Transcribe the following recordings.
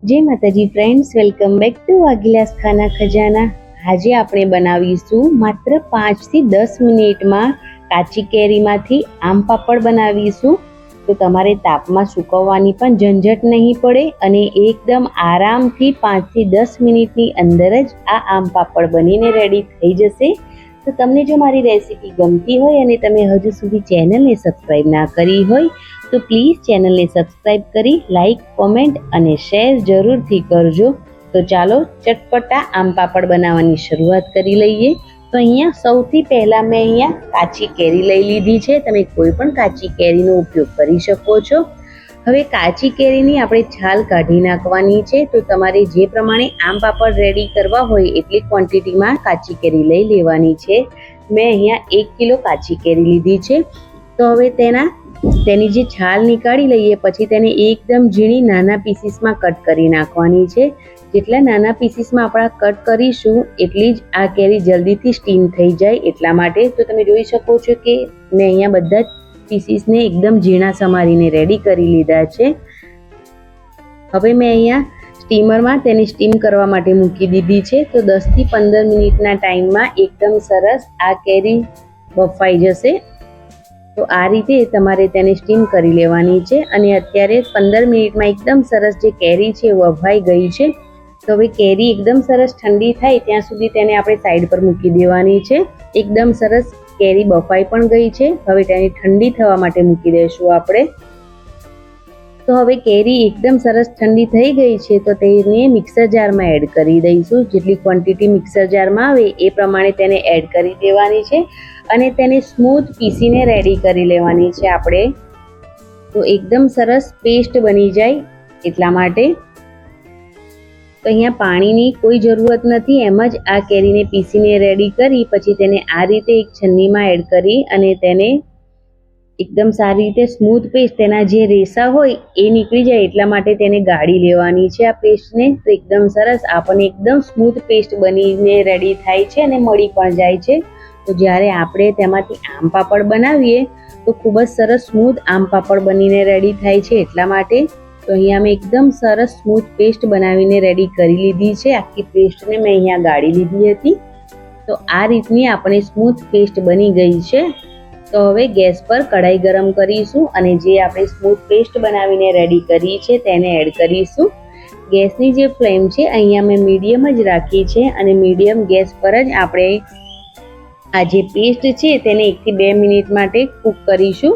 જય માતાજી friends, welcome back to વાગીલાસ ખાના ખજાના। આજે આપણે બનાવીશું માત્ર 5 થી 10 મિનિટમાં કાચી કેરીમાંથી આમ પાપડ બનાવીશું। તો તમારે તાપમાં સુકવવાની પણ ઝંઝટ નહીં પડે અને એકદમ આરામથી 5 થી 10 મિનિટની અંદર જ આ આમ પાપડ બનીને રેડી થઈ જશે। તો તમને જો મારી રેસીપી ગમતી હોય અને તમે હજુ સુધી ચેનલને સબસ્ક્રાઈબ ના કરી હોય તો પ્લીઝ ચેનલને સબસ્ક્રાઈબ કરી લાઈક, કોમેન્ટ અને શેર જરૂરથી કરજો। તો ચાલો ચટપટા આમ પાપડ બનાવવાની શરૂઆત કરી લઈએ। તો અહીંયા સૌથી પહેલાં મેં અહીંયા કાચી કેરી લઈ લીધી છે। તમે કોઈ પણ કાચી કેરીનો ઉપયોગ કરી શકો છો। હવે કાચી કેરીની આપણે છાલ કાઢી નાખવાની છે। તો તમારે જે પ્રમાણે આમ પાપડ રેડી કરવા હોય એટલી ક્વોન્ટિટીમાં કાચી કેરી લઈ લેવાની છે। મેં અહીંયા 1 કિલો કાચી કેરી લીધી છે। તો હવે તેની જે છાલ નીકાળી લઈએ, પછી તેને એકદમ ઝીણી નાના પીસીસમાં કટ કરી નાખવાની છે। જેટલા નાના પીસીસમાં આપણે કટ કરીશું એટલી જ આ કેરી જલ્દીથી સ્ટીમ થઈ જાય એટલા માટે। તો તમે જોઈ શકો છો કે મેં અહીંયા બધા જ પીસીસને એકદમ ઝીણા સમારીને રેડી કરી લીધા છે। હવે મેં અહીંયા સ્ટીમરમાં તેને સ્ટીમ કરવા માટે મૂકી દીધી છે। તો 10 થી 15 મિનિટના ટાઈમમાં એકદમ સરસ આ કેરી બફાઈ જશે। તો આ રીતે તમારે તેને સ્ટીમ કરી લેવાની છે અને અત્યારે 15 મિનિટમાં એકદમ સરસ જે કેરી છે બફાઈ ગઈ છે। તો હવે કેરી એકદમ સરસ ઠંડી થાય ત્યાં સુધી તેને આપણે સાઈડ પર મૂકી દેવાની છે। એકદમ સરસ કેરી બફાઈ પણ ગઈ છે। હવે તેને ઠંડી થવા માટે મૂકી દઈશું આપણે। તો હવે કેરી એકદમ સરસ ઠંડી થઈ ગઈ છે, તો તેને મિક્સર જારમાં એડ કરી દઈશું। જેટલી ક્વોન્ટિટી મિક્સર જારમાં આવે એ પ્રમાણે તેને એડ કરી દેવાની છે અને તેને સ્મૂથ પીસીને રેડી કરી લેવાની છે આપણે। તો એકદમ સરસ પેસ્ટ બની જાય એટલા માટે। તો અહીંયા પાણીની કોઈ જરૂરત નથી, એમ જ આ કેરીને પીસીને રેડી કરી પછી તેને આ રીતે એક છન્નીમાં એડ કરી અને તેને એકદમ સારી રીતે સ્મૂથ પેસ્ટ, તેના જે રેસા હોય એ નીકળી જાય એટલા માટે તેને ગાળી લેવાની છે આ પેસ્ટને। તો એકદમ સરસ આપણને એકદમ સ્મૂથ પેસ્ટ બનીને રેડી થાય છે અને મળી પણ જાય છે। તો જ્યારે આપણે તેમાંથી આમ પાપડ બનાવીએ તો ખૂબ જ સરસ સ્મૂથ આમ પાપડ બનીને રેડી થાય છે એટલા માટે। તો અહીંયા મેં એકદમ સરસ સ્મૂથ પેસ્ટ બનાવીને રેડી કરી લીધી છે। આખી પેસ્ટને મેં અહીંયા ગાળી લીધી હતી। તો આ રીતની આપણે સ્મૂથ પેસ્ટ બની ગઈ છે। તો હવે ગેસ પર કઢાઈ ગરમ કરીશું અને જે આપણે સ્મૂથ પેસ્ટ બનાવીને રેડી કરી છે તેને એડ કરીશું। ગેસની જે ફ્લેમ છે અહીંયા મેં મીડિયમ જ રાખી છે અને મીડિયમ ગેસ પર જ આપણે આ જે પેસ્ટ છે તેને 1 થી 2 મિનિટ માટે કૂક કરીશું।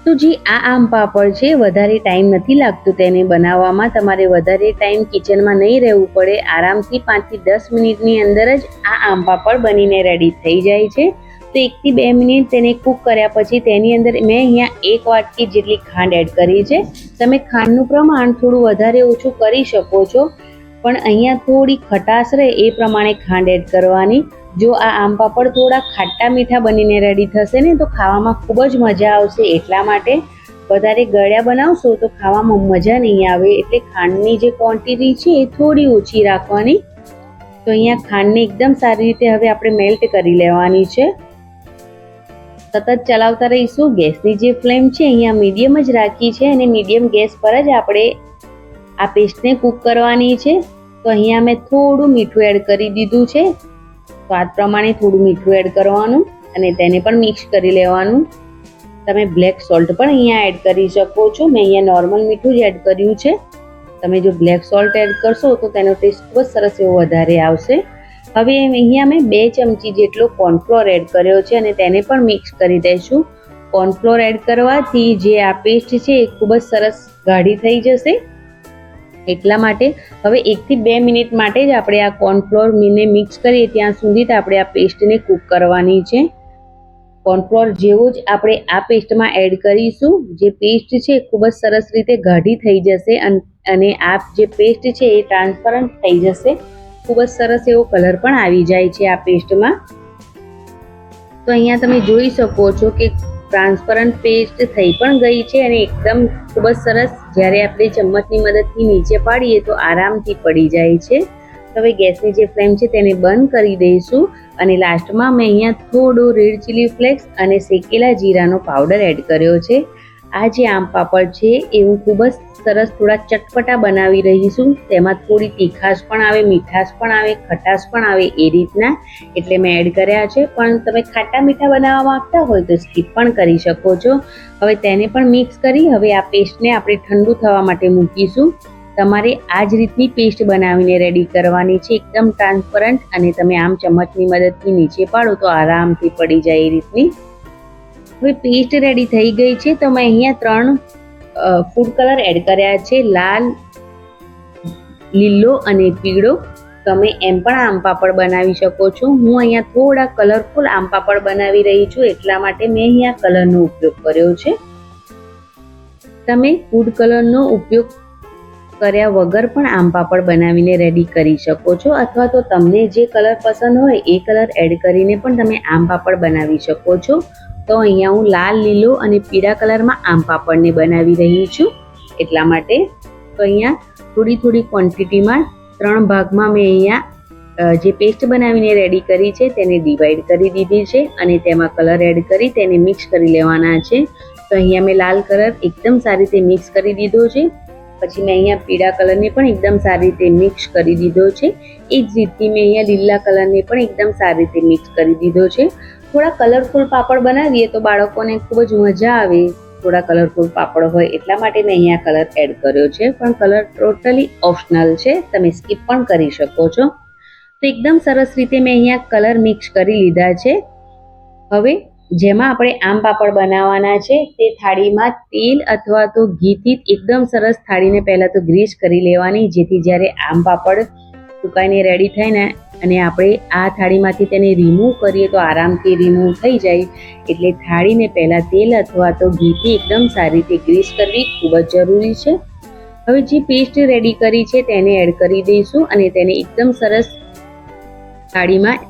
તો જે આ આમ પાપડ છે વધારે ટાઈમ નથી લાગતો તેને બનાવવામાં, તમારે વધારે ટાઈમ કિચનમાં નહીં રહેવું પડે, આરામથી 5 થી 10 મિનિટની અંદર જ આ આમ પાપડ બનીને રેડી થઈ જાય છે। તો 1 થી 2 મિનિટ તેને કૂક કર્યા પછી તેની અંદર મેં અહીંયા 1 વાટકી જેટલી ખાંડ એડ કરી છે। તમે ખાંડનું પ્રમાણ થોડું વધારે ઓછું કરી શકો છો, પણ અહીંયા થોડી ખટાશ રહે એ પ્રમાણે ખાંડ એડ કરવાની। જો આ આમ પાપડ થોડા ખાટા મીઠા બનીને રેડી થશે ને તો ખાવામાં ખૂબ જ મજા આવશે એટલા માટે। વધારે ગળ્યા બનાવશો તો ખાવામાં મજા નહીં આવે, એટલે ખાંડની જે ક્વોન્ટિટી છે એ થોડી ઓછી રાખવાની। તો અહીંયા ખાંડને એકદમ સારી રીતે હવે આપણે મેલ્ટ કરી લેવાની છે। સતત ચલાવતા રહીશું। ગેસની જે ફ્લેમ છે અહીંયા મીડિયમ જ રાખી છે અને મીડિયમ ગેસ પર જ આપણે આ પેસ્ટને કૂક કરવાની છે। તો અહીંયા મેં થોડું મીઠું એડ કરી દીધું છે। સ્વાદ પ્રમાણે થોડું મીઠું એડ કરવાનું અને તેને પણ મિક્સ કરી લેવાનું। તમે બ્લેક સોલ્ટ પણ અહીંયા એડ કરી શકો છો, મેં અહીંયા નોર્મલ મીઠું જ એડ કર્યું છે। તમે જો બ્લેક સોલ્ટ એડ કરશો તો તેનો ટેસ્ટ ખૂબ જ સરસ એવો વધારે આવશે। હવે અહીંયા મેં 2 ચમચી જેટલો કોર્નફ્લોર એડ કર્યો છે અને તેને પણ મિક્સ કરી દઈશું। કોર્નફ્લોર એડ કરવાથી જે આ પેસ્ટ છે એ ખૂબ જ સરસ ગાઢી થઈ જશે એટલા માટે। હવે 1 થી 2 મિનિટ માટે જ આપણે આ કોર્નફ્લોરને મિક્સ કરીએ ત્યાં સુધી જ આપણે આ પેસ્ટને કૂક કરવાની છે। કોર્નફ્લોર જેવો જ આપણે આ પેસ્ટમાં એડ કરીશું, જે પેસ્ટ છે ખૂબ જ સરસ રીતે ગાઢી થઈ જશે અને આ જે પેસ્ટ છે એ ટ્રાન્સપરન્ટ થઈ જશે। ખૂબ જ સરસ એવો કલર પણ આવી જાય છે આ પેસ્ટમાં। તો અહીંયા તમે જોઈ શકો છો કે ટ્રાન્સપરન્ટ પેસ્ટ થઈ પણ ગઈ છે અને એકદમ ખૂબ જ સરસ, જ્યારે આપણે ચમ્મચની મદદથી નીચે પાડીએ તો આરામથી પડી જાય છે। હવે ગેસની જે ફ્લેમ છે તેને બંધ કરી દઈશું અને લાસ્ટમાં મેં અહીંયા થોડો રેડ ચીલી ફ્લેક્સ અને શેકેલા જીરાનો પાવડર એડ કર્યો છે। આ જે આમ પાપડ છે એ હું ખૂબ જ સરસ થોડા ચટપટા બનાવી રહી છું. તેમાં થોડી તીખાશ પણ આવે, મીઠાશ પણ આવે, ખટાશ પણ આવે એ રીતના, એટલે મેં એડ કર્યા છે. પણ તમે ખાટા મીઠા બનાવવા માંગતા હોય તો સ્કીપ પણ કરી શકો છો. હવે તેને પણ મિક્સ કરી હવે આ પેસ્ટને આપણે ઠંડુ થવા માટે મૂકીશું. તમારે આ જ રીતની પેસ્ટ બનાવીને રેડી કરવાની છે, એકદમ ટ્રાન્સપરન્ટ, અને તમે આમ ચમચની મદદથી નીચે પાડો તો આરામથી પડી જાય એ રીતની. હવે પેસ્ટ રેડી થઈ ગઈ છે. તો મેં અહીંયા 3 ફૂડ કલર એડ કર્યા છે, લાલ, લીલો અને પીળો. તમે એમ પણ આમ પાપડ બનાવી શકો છો. હું અહીંયા થોડા કલરફુલ આમ પાપડ બનાવી રહી છું, એટલા માટે મેં અહીંયા કલરનો ઉપયોગ કર્યો છે. તમે ફૂડ કલરનો ઉપયોગ કર્યા વગર પણ આમ પાપડ બનાવીને રેડી કરી શકો છો, અથવા તો તમને જે કલર પસંદ હોય એ કલર એડ કરીને પણ તમે આમ પાપડ બનાવી શકો છો. તો અહીંયા હું લાલ, લીલો અને પીળા કલરમાં આમ પાપડને બનાવી રહી છું, એટલા માટે. તો અહીંયા થોડી ક્વોન્ટિટીમાં 3 ભાગમાં મેં અહીંયા જે પેસ્ટ બનાવીને રેડી કરી છે તેને ડિવાઈડ કરી દીધી છે, અને તેમાં કલર એડ કરી તેને મિક્સ કરી લેવાના છે. તો અહીંયા મેં લાલ કલર એકદમ સારી રીતે મિક્સ કરી દીધો છે. પછી મેં અહીંયા પીળા કલરને પણ એકદમ સારી રીતે મિક્સ કરી દીધો છે. એ જ રીતથી મેં અહીંયા લીલા કલરને પણ એકદમ સારી રીતે મિક્સ કરી દીધો છે. થોડા કલરફુલ પાપડ બનાવીએ તો બાળકોને ખૂબ જ મજા આવે, થોડા કલરફુલ પાપડ હોય, એટલા માટે મેં અહીંયા કલર એડ કર્યો છે. પણ કલર ટોટલી ઓપ્શનલ છે, તમે સ્કીપ પણ કરી શકો છો. તો એકદમ સરસ રીતે મેં અહીંયા કલર મિક્સ કરી લીધા છે. હવે જેમાં આપણે આમ પાપડ બનાવવાના છે તે થાળીમાં તેલ અથવા તો ઘીથી એકદમ સરસ થાળીને પહેલાં તો ગ્રીસ કરી લેવાની, જેથી જ્યારે આમ પાપડ સુકાઈને રેડી થાય ને અને આપણે આ થાળીમાંથી તેને રિમૂવ કરીએ તો આરામથી રિમૂવ થઈ જાય. એટલે થાળીને પહેલાં તેલ અથવા તો ઘીથી એકદમ સારી રીતે ગ્રીસ કરવી ખૂબ જ જરૂરી છે. હવે જે પેસ્ટ રેડી કરી છે તેને એડ કરી દઈશું અને તેને એકદમ સરસ થાળીમાં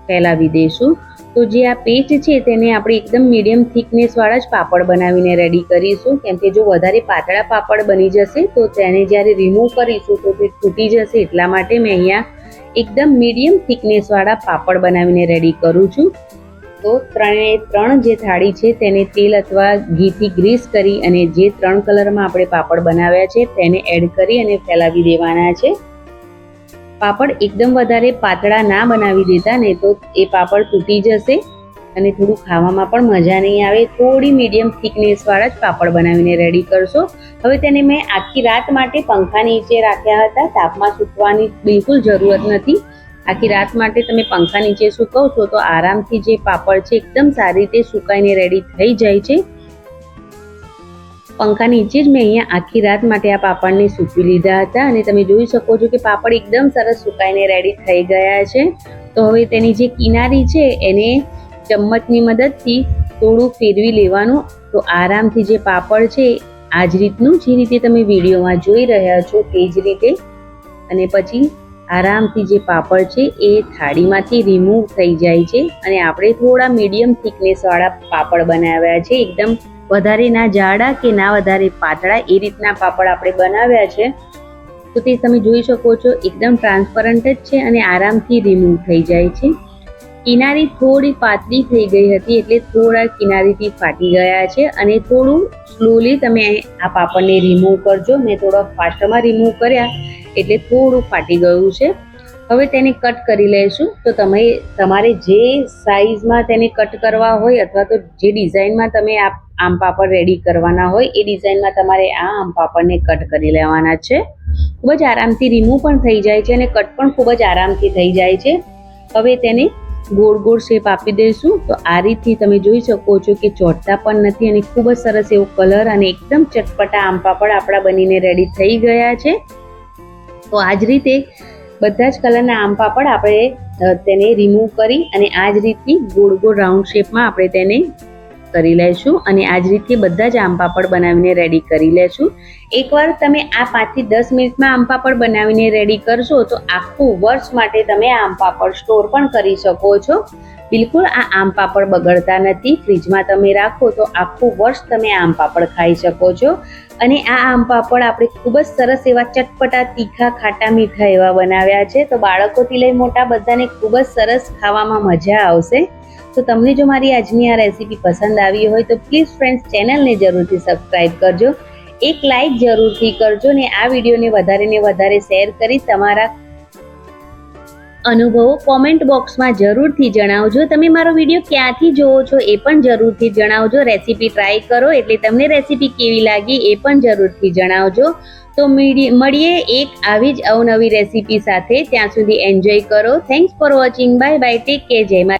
ફેલાવી દઈશું. તો જે આ પેસ્ટ છે તેને આપણે એકદમ મીડિયમ થિકનેસવાળા જ પાપડ બનાવીને રેડી કરીશું, કેમ કે જો વધારે પાતળા પાપડ બની જશે તો તેને જ્યારે રિમૂવ કરીશું તો તે તૂટી જશે. એટલા માટે મેં અહીંયા એકદમ મીડિયમ થિકનેસવાળા પાપડ બનાવીને રેડી કરું છું. તો 3 જે થાળી છે તેને તેલ અથવા ઘીથી ગ્રીસ કરી અને જે 3 કલરમાં આપણે પાપડ બનાવ્યા છે તેને એડ કરી અને ફેલાવી દેવાના છે. પાપડ એકદમ વધારે પાતળા ના બનાવી દેતા, નહીં તો એ પાપડ તૂટી જશે અને થોડું ખાવામાં પણ મજા નહીં આવે. થોડી મીડિયમ થિકનેસવાળા જ પાપડ બનાવીને રેડી કરશો. હવે તેને મેં આખી રાત માટે પંખા નીચે રાખ્યા હતા. તાપમાં સૂકવવાની બિલકુલ જરૂરત નથી. આખી રાત માટે તમે પંખા નીચે સૂકવશો તો આરામથી જે પાપડ છે એકદમ સારી રીતે સુકાઈને રેડી થઈ જાય છે. પંખા નીચે જ મેં અહીંયા આખી રાત માટે આ પાપડને સૂકવી લીધા હતા અને તમે જોઈ શકો છો કે પાપડ એકદમ સરસ સુકાઈને રેડી થઈ ગયા છે. તો હવે તેની જે કિનારી છે એને ચમચની મદદથી થોડું ફેરવી લેવાનું. તો આરામથી જે પાપડ છે આ જ રીતનું જે રીતે તમે વિડીયોમાં જોઈ રહ્યા છો તે જ રીતે, અને પછી આરામથી જે પાપડ છે એ થાળીમાંથી રિમૂવ થઈ જાય છે. અને આપણે થોડા મીડિયમ થિકનેસવાળા પાપડ બનાવ્યા છે, એકદમ વધારે ના જાડા કે ના વધારે પાતળા એ રીતના પાપડ આપણે બનાવ્યા છે. તો તે તમે જોઈ શકો છો એકદમ ટ્રાન્સપરન્ટ જ છે અને આરામથી રિમૂવ થઈ જાય છે. કિનારી થોડી પાતળી થઈ ગઈ હતી એટલે થોડા કિનારીથી ફાટી ગયા છે, અને થોડું સ્લોલી તમે આ પાપડને રિમૂવ કરજો. મેં થોડા ફાસ્ટમાં રિમૂવ કર્યા એટલે થોડું ફાટી ગયું છે. હવે તેને કટ કરી લઈશું. તો તમારે જે સાઈઝમાં તેને કટ કરવા હોય અથવા તો જે ડિઝાઇનમાં તમે આમ પાપડ રેડી કરવાના હોય એ ડિઝાઇનમાં તમારે આ આમ પાપડને કટ કરી લેવાના છે. ખૂબ જ આરામથી રિમૂવ પણ થઈ જાય છે અને કટ પણ ખૂબ જ આરામથી થઈ જાય છે. હવે તેને ગોળ ગોળ શેપ આપી દઈશું. તો આ રીતથી તમે જોઈ શકો છો કે ચોટતા પણ નથી અને ખૂબ જ સરસ એવો કલર અને એકદમ ચટપટા આમ પાપડ આપણા બનીને રેડી થઈ ગયા છે. તો આ જ રીતે બધા જ કલરના આમ પાપડ આપણે તેને રિમૂવ કરી અને આ જ રીતથી ગોળ ગોળ રાઉન્ડ શેપમાં આપણે તેને કરી લઈશું અને આ જ રીતે બધા જ આમ પાપડ બનાવીને રેડી કરી લેશું. એકવાર તમે આ 5 થી 10 મિનિટમાં આમ પાપડ બનાવીને રેડી કરશો તો આખું વર્ષ માટે તમે આમ પાપડ સ્ટોર પણ કરી શકો છો. બિલકુલ આ આમ પાપડ બગડતા નથી. ફ્રીજમાં તમે રાખો તો આખું વર્ષ તમે આમ પાપડ ખાઈ શકો છો. અને આ આમ પાપડ આપણે ખૂબ જ સરસ એવા ચટપટા, તીખા, ખાટા, મીઠા એવા બનાવ્યા છે. તો બાળકોથી લઈ મોટા બધાને ખૂબ જ સરસ ખાવામાં મજા આવશે. તો તમને જો મારી આજની આ રેસીપી પસંદ આવી હોય તો પ્લીઝ ફ્રેન્ડ્સ ચેનલને જરૂરથી સબસ્ક્રાઈબ કરજો, એક લાઈક જરૂરથી કરજો ને આ વિડીયોને વધારે શેર કરી તમારા અનુભવો કોમેન્ટ બોક્સમાં જરૂરથી જણાવજો. તમે મારો વિડીયો ક્યાંથી જોવો છો એ પણ જરૂરથી જણાવજો. રેસીપી ટ્રાય કરો એટલે તમને રેસીપી કેવી લાગી એ પણ જરૂરથી જણાવજો. તો મળીએ એક આવી જ અવનવી રેસીપી સાથે. ત્યાં સુધી એન્જોય કરો. Thanks for watching. Bye bye. Take care. જય માતા.